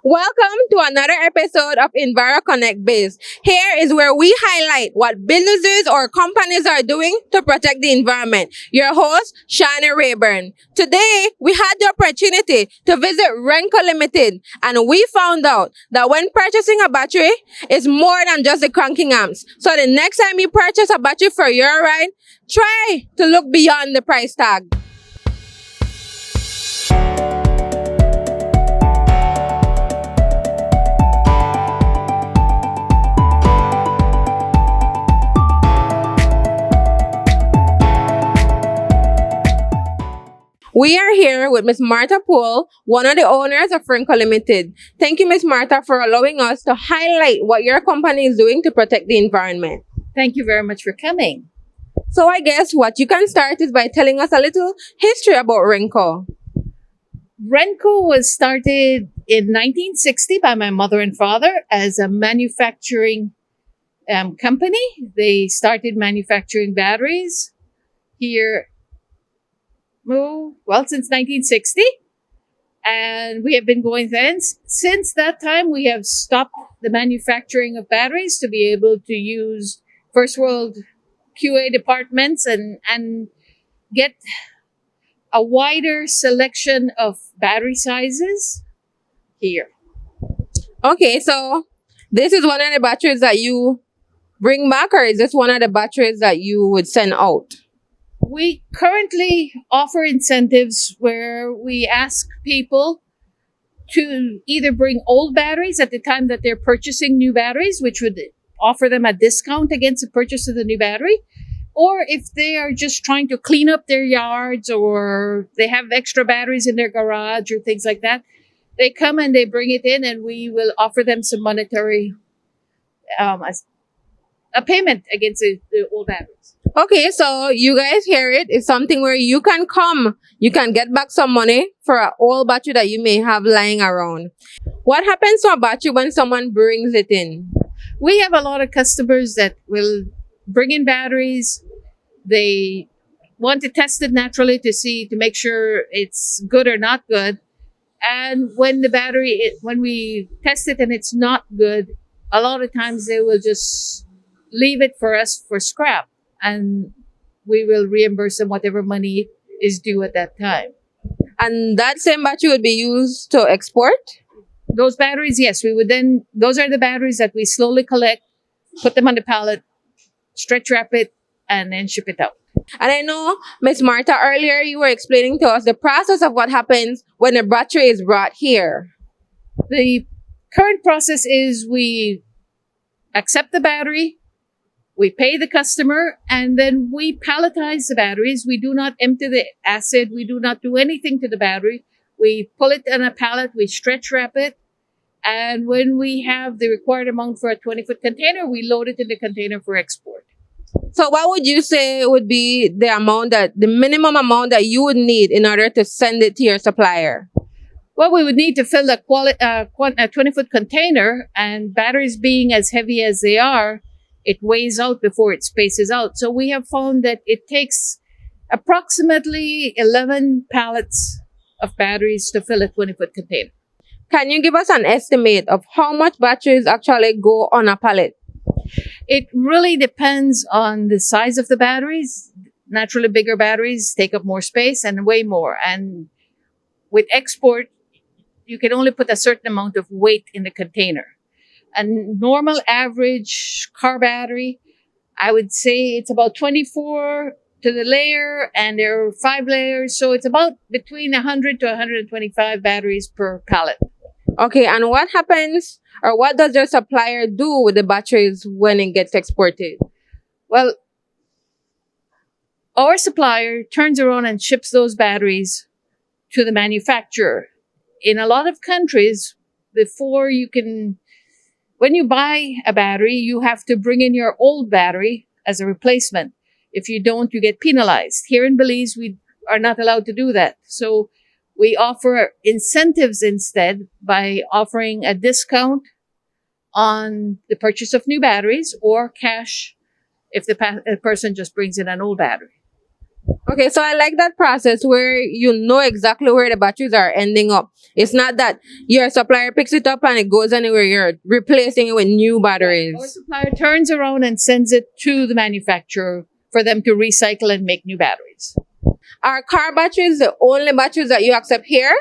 Welcome to another episode of EnviroConnect Biz. Here is where we highlight what businesses or companies are doing to protect the environment. Your host, Shani Rayburn. Today, we had the opportunity to visit Renco Limited, and we found out that when purchasing a battery, it's more than just the cranking amps. So the next time you purchase a battery for your ride, try to look beyond the price tag. We are here with Ms. Martha Poole, one of the owners of Renco Limited. Thank you, Ms. Martha, for allowing us to highlight what your company is doing to protect the environment. Thank you very much for coming. So I guess what you can start is by telling us a little history about Renco. Renco was started in 1960 by my mother and father as a manufacturing company. They started manufacturing batteries here, since 1960. And we have been going then. Since that time, we have stopped the manufacturing of batteries to be able to use first world QA departments and get a wider selection of battery sizes here. Okay, so this is one of the batteries that you bring back, or is this one of the batteries that you would send out? We currently offer incentives where we ask people to either bring old batteries at the time that they're purchasing new batteries, which would offer them a discount against the purchase of the new battery. Or if they are just trying to clean up their yards or they have extra batteries in their garage or things like that, they come and they bring it in and we will offer them some monetary, a payment against the old batteries. Okay, so you guys hear it. It's something where you can come, you can get back some money for an old battery that you may have lying around. What happens to a battery when someone brings it in? We have a lot of customers that will bring in batteries. They want to test it naturally to make sure it's good or not good. And when when we test it and it's not good, a lot of times they will just leave it for us for scrap. And we will reimburse them whatever money is due at that time. And that same battery would be used to export? Those batteries, yes, those are the batteries that we slowly collect, put them on the pallet, stretch wrap it, and then ship it out. And I know, Ms. Martha, earlier you were explaining to us the process of what happens when a battery is brought here. The current process is we accept the battery, we pay the customer, and then we palletize the batteries. We do not empty the acid. We do not do anything to the battery. We pull it on a pallet, we stretch wrap it, and when we have the required amount for a 20-foot container, we load it in the container for export. So what would you say would be the minimum amount that you would need in order to send it to your supplier? Well, we would need to fill a 20-foot container, and batteries being as heavy as they are, it weighs out before it spaces out. So we have found that it takes approximately 11 pallets of batteries to fill a 20-foot container. Can you give us an estimate of how much batteries actually go on a pallet? It really depends on the size of the batteries. Naturally, bigger batteries take up more space and weigh more. And with export, you can only put a certain amount of weight in the container. A normal average car battery, I would say it's about 24 to the layer, and there are 5 layers. So it's about between 100 to 125 batteries per pallet. Okay, and what happens or what does your supplier do with the batteries when it gets exported? Well, our supplier turns around and ships those batteries to the manufacturer. In a lot of countries, when you buy a battery, you have to bring in your old battery as a replacement. If you don't, you get penalized. Here in Belize, we are not allowed to do that. So we offer incentives instead by offering a discount on the purchase of new batteries or cash if the person just brings in an old battery. Okay, so I like that process where you know exactly where the batteries are ending up. It's not that your supplier picks it up and it goes anywhere. You're replacing it with new batteries. Our supplier turns around and sends it to the manufacturer for them to recycle and make new batteries. Are car batteries the only batteries that you accept here?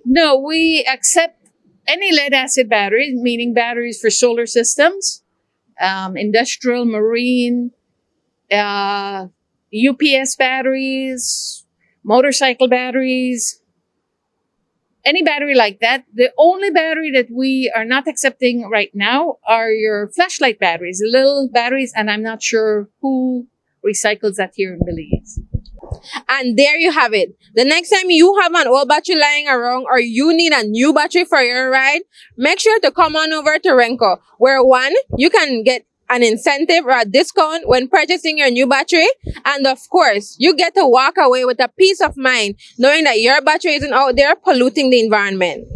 No, we accept any lead acid batteries, meaning batteries for solar systems, industrial, marine, UPS batteries, motorcycle batteries, any battery like that. The only battery that we are not accepting right now are your flashlight batteries, the little batteries, and I'm not sure who recycles that here in Belize. And there you have it. The next time you have an old battery lying around or you need a new battery for your ride, make sure to come on over to Renco, where one, you can get an incentive or a discount when purchasing your new battery. And of course, you get to walk away with a peace of mind knowing that your battery isn't out there polluting the environment.